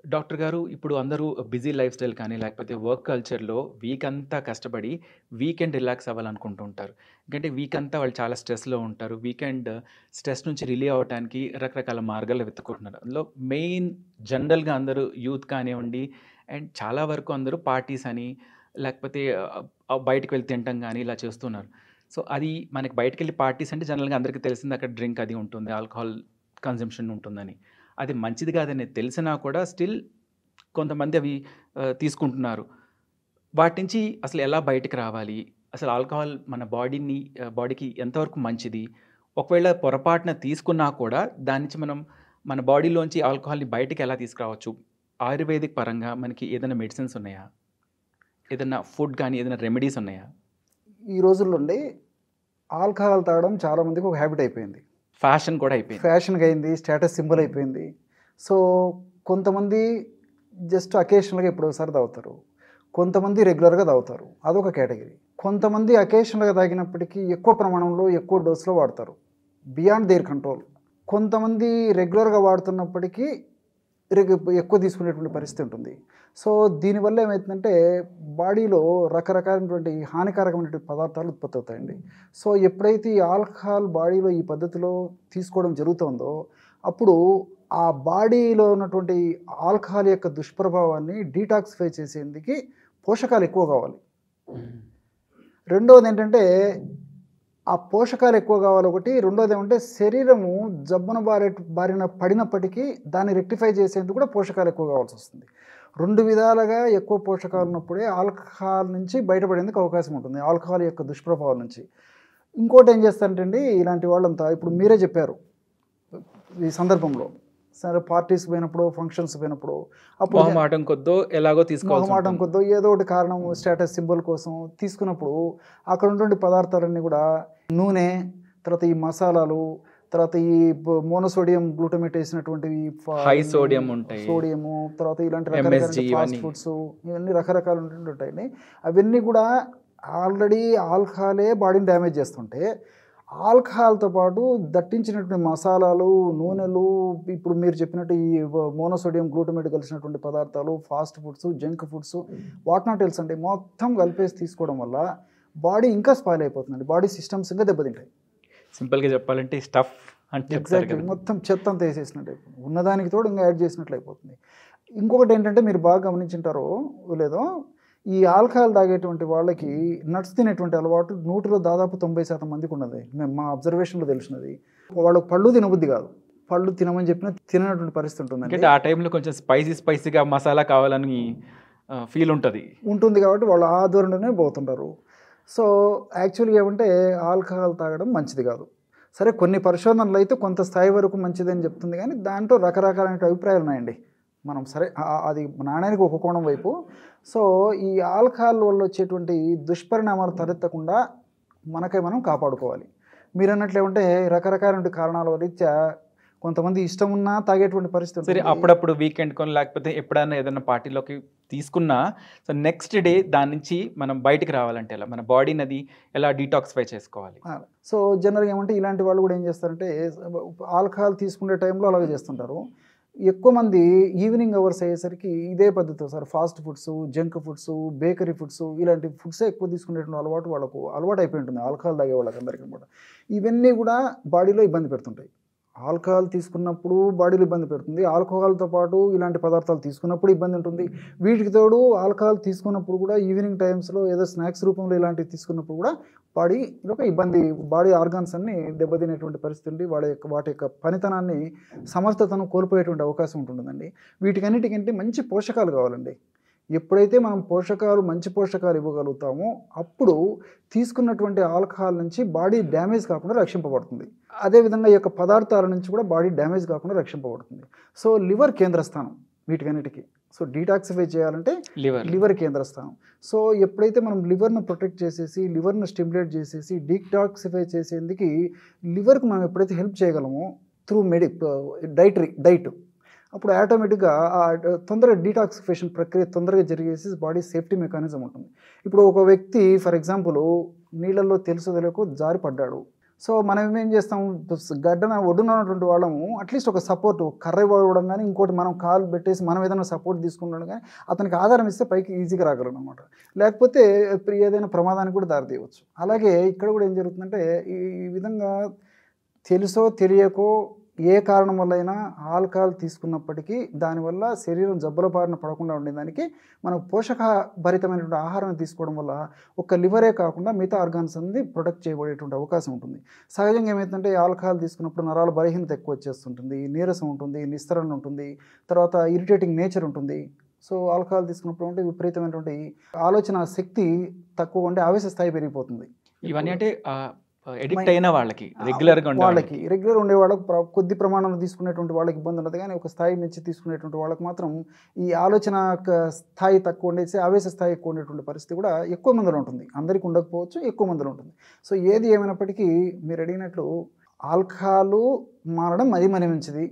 Doctor గారు ఇప్పుడు అందరూ బిజీ లైఫ్ స్టైల్ కానీ, లేకపోతే వర్క్ కల్చర్‌లో వీక్ అంతా కష్టపడి వీకెండ్ రిలాక్స్ అవ్వాలనుకుంటూ ఉంటారు. ఎందుకంటే వీక్ అంతా వాళ్ళు చాలా స్ట్రెస్‌లో ఉంటారు. వీకెండ్ స్ట్రెస్ నుంచి రిలీవ్ అవ్వటానికి రకరకాల మార్గాలు వెతుక్కుంటున్నారు. అందులో మెయిన్ జనరల్‌గా అందరూ యూత్ కానివ్వండి అండ్ చాలా వరకు అందరూ పార్టీస్ అని లేకపోతే బయటికి వెళ్లి తినటం గానీ ఇలా చేస్తున్నారు. సో, అది మనకి బయటికెళ్ళి పార్టీస్ అంటే జనరల్‌గా అందరికీ తెలిసింది అక్కడ డ్రింక్ అది ఉంటుంది. ఆల్కహాల్ కన్జంప్షన్ ఉంటుందని. అది మంచిది కాదని తెలిసినా కూడా స్టిల్ కొంతమంది అవి తీసుకుంటున్నారు. వాటి నుంచి అసలు ఎలా బయటికి రావాలి? అసలు ఆల్కహాల్ మన బాడీకి ఎంతవరకు మంచిది? ఒకవేళ పొరపాటున తీసుకున్నా కూడా దాని నుంచి మనం మన బాడీలోంచి ఆల్కహాల్‌ని బయటికి ఎలా తీసుకురావచ్చు? ఆయుర్వేదిక్ పరంగా మనకి ఏదైనా మెడిసిన్స్ ఉన్నాయా? ఏదన్నా ఫుడ్ గానీ, ఏదైనా రెమెడీస్ ఉన్నాయా? ఈ రోజుల్లో అండి ఆల్కహాల్ తాగడం చాలా మందికి ఒక హ్యాబిట్ అయిపోయింది. ఫ్యాషన్ కూడా అయిపోయింది. ఫ్యాషన్‌గా అయింది. స్టేటస్ సింబల్ అయిపోయింది. సో, కొంతమంది జస్ట్ అకేషనల్‌గా ఎప్పుడో ఒకసారి తాగుతారు. కొంతమంది రెగ్యులర్‌గా తాగుతారు. అదొక కేటగిరీ. కొంతమంది అకేషనల్‌గా తాగినప్పటికీ ఎక్కువ ప్రమాణంలో, ఎక్కువ డోస్‌లో వాడతారు. Beyond there control. కొంతమంది రెగ్యులర్‌గా వాడుతున్నప్పటికీ ఎక్కువ తీసుకునేటువంటి పరిస్థితి ఉంటుంది. సో, దీనివల్ల ఏమైతుందంటే బాడీలో రకరకాలైనటువంటి హానికారకమైనటువంటి పదార్థాలు ఉత్పత్తి అవుతాయండి. సో, ఎప్పుడైతే ఈ ఆల్కహాల్ బాడీలో ఈ పద్ధతిలో తీసుకోవడం జరుగుతుందో, అప్పుడు ఆ బాడీలో ఉన్నటువంటి ఆల్కహాల్ యొక్క దుష్ప్రభావాన్ని డీటాక్సిఫై చేసేందుకు పోషకాలు ఎక్కువ కావాలి. హ్మ్. రెండోదేంటంటే ఆ పోషకాలు ఎక్కువ కావాలి ఒకటి. రెండోదేమంటే శరీరము జబ్బున బారిన పడినప్పటికీ దాన్ని రెక్టిఫై చేసేందుకు కూడా పోషకాలు ఎక్కువ కావాల్సొస్తుంది. 2 విధాలుగా ఎక్కువ పోషకాలు ఉన్నప్పుడే ఆల్కహాల్ నుంచి బయటపడేందుకు అవకాశం ఉంటుంది. ఆల్కహాల్ యొక్క దుష్ప్రభావం నుంచి. ఇంకోటేం చేస్తారంటే అండి, ఇలాంటి వాళ్ళంతా ఇప్పుడు మీరే చెప్పారు ఈ సందర్భంలో. సరే పార్టీస్‌కి పోయినప్పుడు, ఫంక్షన్స్‌కి పోయినప్పుడు అప్పుడు మొహమాటం కొద్దో ఎలాగో మొహమాటం తీసుకోవాల్సుంటుంది. కొద్దో ఏదో ఒకటి కారణం స్టేటస్ సింబల్ కోసం తీసుకున్నప్పుడు అక్కడ ఉన్నటువంటి పదార్థాలన్నీ కూడా నూనె, తర్వాత ఈ మసాలాలు, తర్వాత ఈ మోనోసోడియం గ్లూటమేట్ వేసినటువంటివి హై సోడియం ఉంటాయి. సోడియము, తర్వాత ఇలాంటి ఎంఎస్‌జీ రకరకాల ఫాస్ట్ ఇవన్నీ. ఫుడ్స్ ఇవన్నీ రకరకాలు ఉంటాయండి. అవన్నీ కూడా ఆల్రెడీ ఆల్కహాలే బాడీని డ్యామేజ్ చేస్తుంటే ఆల్కహాల్‌తో పాటు దట్టించినటువంటి మసాలాలు, నూనెలు, ఇప్పుడు మీరు చెప్పినట్టు ఈ మోనోసోడియం గ్లూటమేట్ కలిసినటువంటి పదార్థాలు, fast foods, junk foods what not else అండి. మొత్తం కలిపేసి తీసుకోవడం వల్ల బాడీ ఇంకా స్పాయిల్ అయిపోతుందండి. బాడీ సిస్టమ్స్ ఇంకా దెబ్బతింటాయి. సింపుల్‌గా చెప్పాలంటే స్టఫ్ అని చెప్తారు ఎగ్జాక్ట్‌లీ. కదా! మొత్తం చెత్త అంతా ఏసేసినట్టు అయిపోతుంది. ఉన్నదానికి తోడు ఇంకా యాడ్ చేసినట్లు అయిపోతుంది. ఇంకొకటేంటంటే మీరు బాగా గమనించుంటారో లేదో, ఈ ఆల్కహాల్ తాగేటువంటి వాళ్ళకి నట్స్ తినేటువంటి అలవాటు నూటిలో దాదాపు 90% మందికి ఉన్నది. మా అబ్జర్వేషన్‌లో తెలిసినది. వాళ్ళకి పళ్ళు తినబుద్ధి కాదు. పళ్ళు తినమని చెప్పినా తిననటువంటి పరిస్థితి ఉంటుందండి. ఎందుకంటే ఆ టైంలో కొంచెం స్పైసీగా మసాలా కావాలని ఫీల్ ఉంటది. ఉంటుంది కాబట్టి వాళ్ళు ఆ ధోరణిలోనే పోతుంటారు. సో, యాక్చువల్‌గా ఏమంటే ఆల్కహాల్ తాగడం మంచిది కాదు. సరే కొన్ని పరిశోధనలు అయితే కొంత స్థాయి వరకు మంచిదని చెప్తుంది కానీ దాంట్లో రకరకాలైన అభిప్రాయాలు ఉన్నాయండి. మనం సరే అది నాణానికి ఒక కోణం వైపు. సో, ఈ ఆల్కహాల్ వల్ల వచ్చేటువంటి దుష్పరిణామాలు తలెత్తకుండా మనకై మనం కాపాడుకోవాలి. మీరన్నట్లు ఏమంటే రకరకాలైన కారణాల రీత్యా కొంతమంది ఇష్టం ఉన్నా తాగేటువంటి పరిస్థితి సరే ఉంటుంది. అప్పుడప్పుడు వీకెండ్ కొని లేకపోతే ఎప్పుడైనా ఏదైనా పార్టీలోకి తీసుకున్నా సో నెక్స్ట్ డే దాని నుంచి మనం బయటికి రావాలంటే ఎలా? మన బాడీని అది ఎలా డీటాక్సిఫై చేసుకోవాలి? సో, జనరల్‌గా ఏమంటే ఇలాంటి వాళ్ళు కూడా ఏం చేస్తారంటే ఆల్కహాల్ తీసుకునే టైంలో అలాగే చేస్తుంటారు. ఎక్కువ మంది ఈవినింగ్ అవర్స్ అయ్యేసరికి ఇదే పద్ధతితో sir fast foods, junk foods, bakery foods ఇలాంటి ఫుడ్సే ఎక్కువ తీసుకునేటువంటి అలవాటు వాళ్ళకు అలవాటయిపోయి ఉంటుంది. ఆల్కహాల్ తాగే వాళ్ళకందరికీ కూడా. ఇవన్నీ కూడా బాడీలో ఇబ్బంది పెడుతుంటాయి. ఆల్కహాల్ తీసుకున్నప్పుడు బాడీలో ఇబ్బంది పెడుతుంది. ఆల్కహాల్‌తో పాటు ఇలాంటి పదార్థాలు తీసుకున్నప్పుడు ఇబ్బంది ఉంటుంది. వీటికి తోడు ఆల్కహాల్ తీసుకున్నప్పుడు కూడా ఈవినింగ్ టైమ్స్‌లో ఏదో స్నాక్స్ రూపంలో ఇలాంటివి తీసుకున్నప్పుడు కూడా బాడీలో ఒక ఇబ్బంది, బాడీ ఆర్గాన్స్ అన్నీ దెబ్బతినేటువంటి పరిస్థితి ఉండి వాటి యొక్క పనితనాన్ని, సమర్థతను కోల్పోయేటువంటి అవకాశం ఉంటుందండి. వీటికన్నిటికంటే మంచి పోషకాలు కావాలండి. ఎప్పుడైతే మనం మంచి పోషకాలు ఇవ్వగలుగుతామో అప్పుడు తీసుకున్నటువంటి ఆల్కహాల్ నుంచి బాడీ డ్యామేజ్ కాకుండా రక్షింపబడుతుంది. అదేవిధంగా ఈ యొక్క పదార్థాల నుంచి కూడా బాడీ డ్యామేజ్ కాకుండా రక్షింపబడుతుంది. సో, లివర్ కేంద్రస్థానం వీటికన్నిటికి. సో, డీటాక్సిఫై చేయాలంటే లివర్ కేంద్రస్థానం. సో, ఎప్పుడైతే మనం లివర్‌ను ప్రొటెక్ట్ చేసేసి, లివర్‌ను స్టిమ్యులేట్ చేసేసి, డీటాక్సిఫై చేసేందుకు లివర్‌కి మనం ఎప్పుడైతే హెల్ప్ చేయగలమో త్రూ డైట్ అప్పుడు ఆటోమేటిక్‌గా తొందరగా డీటాక్సిఫికేషన్ ప్రక్రియ తొందరగా జరిగేసి బాడీ సేఫ్టీ మెకానిజం ఉంటుంది. ఇప్పుడు ఒక వ్యక్తి ఫర్ ఎగ్జాంపుల్ నీళ్ళల్లో తెలుసో తెలియకో జారి పడ్డాడు. సో మనం ఏం చేస్తాం, గడ్డన ఒడ్డున ఉన్నటువంటి వాళ్ళము అట్లీస్ట్ ఒక సపోర్ట్ కర్ర ఇవ్వడం కానీ ఇంకోటి మనం కాలు పెట్టేసి మనం ఏదైనా సపోర్ట్ తీసుకుంటాం కానీ అతనికి ఆధారం ఇస్తే పైకి ఈజీగా రాగలం అనమాట. లేకపోతే ఏదైనా ప్రమాదానికి కూడా దారితీయవచ్చు. అలాగే ఇక్కడ కూడా ఏం జరుగుతుందంటే ఈ విధంగా తెలుసో తెలియకో ఏ కారణం వల్ల అయినా ఆల్కహాల్ తీసుకున్నప్పటికీ దానివల్ల శరీరం జబ్బుల బారిన పడకుండా ఉండేదానికి మనకు పోషకభరితమైనటువంటి ఆహారాన్ని తీసుకోవడం వల్ల ఒక్క లివరే కాకుండా మిగతా ఆర్గాన్స్ అనేది ప్రొటెక్ట్ చేయబడేటువంటి అవకాశం ఉంటుంది. సహజంగా ఏమవుతుందంటే ఆల్కహాల్ తీసుకున్నప్పుడు నరాల బలహీనత ఎక్కువ వచ్చేస్తుంటుంది, నీరసం ఉంటుంది, నిస్తరణ ఉంటుంది, తర్వాత ఇరిటేటింగ్ నేచర్ ఉంటుంది. సో ఆల్కహాల్ తీసుకున్నప్పుడు అంటే విపరీతమైనటువంటి ఆలోచన శక్తి తక్కువ ఉండే ఆవేశ స్థాయి పెరిగిపోతుంది. ఇవన్నీ అంటే ఎడిక్ట్ అయిన వాళ్ళకి రెగ్యులర్గా రెగ్యులర్ ఉండే వాళ్ళకి కొద్ది ప్రమాణంలో తీసుకునేటువంటి వాళ్ళకి ఇబ్బంది ఉండదు, కానీ ఒక స్థాయి మించి తీసుకునేటువంటి వాళ్ళకి మాత్రం ఈ ఆలోచన స్థాయి తక్కువ ఉండేసి ఆవేశ స్థాయి ఎక్కువ ఉండేటువంటి పరిస్థితి కూడా ఎక్కువ మందిలో ఉంటుంది. అందరికీ ఉండకపోవచ్చు, ఎక్కువ మందిలో ఉంటుంది. సో ఏది ఏమైనప్పటికీ మీరు అడిగినట్లు ఆల్కహాల్ మారడం మరి మంచిది.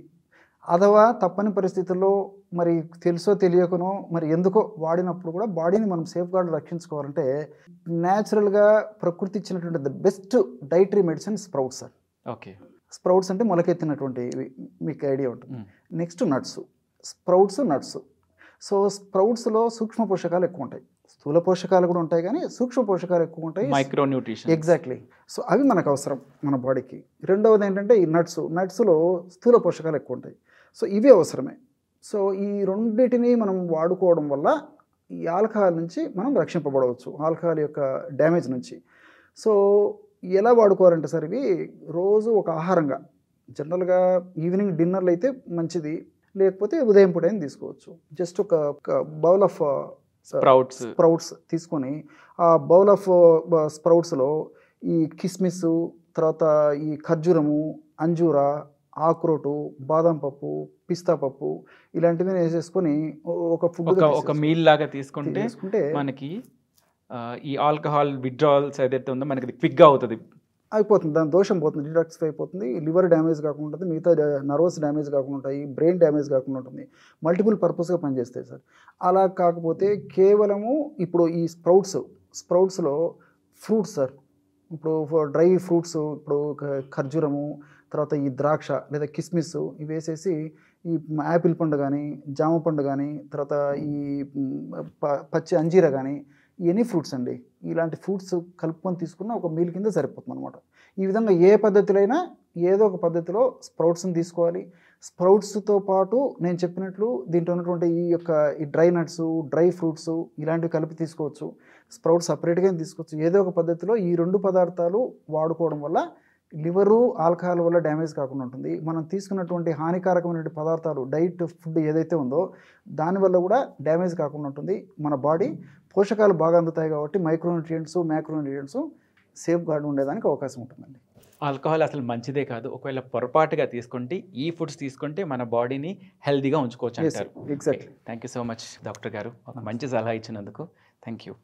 అథవా తప్పని పరిస్థితుల్లో మరి తెలుసో తెలియకనో మరి ఎందుకో వాడినప్పుడు కూడా బాడీని మనం సేఫ్ గార్డ్ రక్షించుకోవాలంటే న్యాచురల్గా ప్రకృతి ఇచ్చినటువంటి the best dietary medicine sprouts sir. Okay, sprouts అంటే మొలకెత్తినటువంటి మీకు ఐడియా ఉంటుంది. Next nuts. సో స్ప్రౌట్స్లో సూక్ష్మ పోషకాలు ఎక్కువ ఉంటాయి, స్థూల పోషకాలు కూడా ఉంటాయి కానీ సూక్ష్మ పోషకాలు ఎక్కువ ఉంటాయి, మైక్రోన్యూట్రిషన్. ఎగ్జాక్ట్లీ. సో అవి మనకు అవసరం మన బాడీకి. రెండవది ఏంటంటే ఈ నట్స్లో స్థూల పోషకాలు ఎక్కువ ఉంటాయి. సో ఇవి అవసరమే. సో ఈ రెండింటిని మనం వాడుకోవడం వల్ల ఈ ఆల్కహాల్ నుంచి మనం రక్షింపబడవచ్చు, ఆల్కహాల్ యొక్క డ్యామేజ్ నుంచి. సో ఎలా వాడుకోవాలంటే సార్ ఇవి రోజు ఒక ఆహారంగా, జనరల్గా ఈవినింగ్ డిన్నర్లు అయితే మంచిది, లేకపోతే ఉదయం పూట అయినా తీసుకోవచ్చు. జస్ట్ ఒక బౌల్ ఆఫ్ స్ప్రౌట్స్ తీసుకొని ఆ బౌల్ ఆఫ్ స్ప్రౌట్స్లో ఈ కిస్మిస్, తర్వాత ఈ ఖర్జూరము, అంజూర, ఆకురోటు, బాదం పప్పు, పిస్తా పప్పు ఇలాంటివి వేసేసుకొని ఒక మీల్ లాగా తీసుకుంటే మనకి ఈ ఆల్కహాల్ విత్డ్రావల్స్ ఏదైతే ఉందో మనకి క్విక్గా అయిపోతుంది, దాని దోషం పోతుంది, డిటాక్సిఫై అయిపోతుంది, లివర్ డ్యామేజ్ కాకుండా ఉంటుంది, మిగతా నర్వస్ డ్యామేజ్ కాకుండా ఉంటాయి, బ్రెయిన్ డ్యామేజ్ కాకుండా ఉంటుంది, మల్టిపుల్ పర్పస్గా పనిచేస్తాయి సార్. అలా కాకపోతే కేవలము ఇప్పుడు ఈ స్ప్రౌట్స్లో ఫ్రూట్స్ సార్, ఇప్పుడు డ్రై ఫ్రూట్స్, ఇప్పుడు ఖర్జూరము, తర్వాత ఈ ద్రాక్ష లేదా కిస్మిస్ ఇవి వేసేసి ఈ యాపిల్ పండు కానీ, జామ పండు కానీ, తర్వాత ఈ పచ్చి అంజీర కానీ, ఎనీ ఫ్రూట్స్ అండి, ఇలాంటి ఫ్రూట్స్ కలుపుకొని తీసుకున్న ఒక మీల్ కింద సరిపోతుంది అనమాట. ఈ విధంగా ఏ పద్ధతిలో అయినా ఏదో ఒక పద్ధతిలో స్ప్రౌట్స్ని తీసుకోవాలి. స్ప్రౌట్స్తో పాటు నేను చెప్పినట్లు దీంట్లో ఉన్నటువంటి ఈ డ్రై నట్స్, డ్రై ఫ్రూట్స్ ఇలాంటివి కలిపి తీసుకోవచ్చు, స్ప్రౌట్స్ సపరేట్గా తీసుకోవచ్చు. ఏదో ఒక పద్ధతిలో ఈ రెండు పదార్థాలు వాడుకోవడం వల్ల లివరు ఆల్కహాల్ వల్ల డ్యామేజ్ కాకుండా ఉంటుంది. మనం తీసుకున్నటువంటి హానికారకమైనటువంటి పదార్థాలు డైట్ ఫుడ్ ఏదైతే ఉందో దానివల్ల కూడా డ్యామేజ్ కాకుండా ఉంటుంది. మన బాడీ పోషకాలు బాగా అందుతాయి కాబట్టి మైక్రోన్యూట్రియంట్స్, మ్యాక్రోన్యూట్రియంట్స్ సేఫ్ గార్డ్ ఉండేదానికి అవకాశం ఉంటుందండి. ఆల్కహాల్ అసలు మంచిదే కాదు, ఒకవేళ పొరపాటుగా తీసుకుంటే ఈ ఫుడ్స్ తీసుకుంటే మన బాడీని హెల్తీగా ఉంచుకోవచ్చు అంటారు. Exactly. Thank you so much doctor గారు, ఒక మంచి సలహా ఇచ్చినందుకు. Thank you.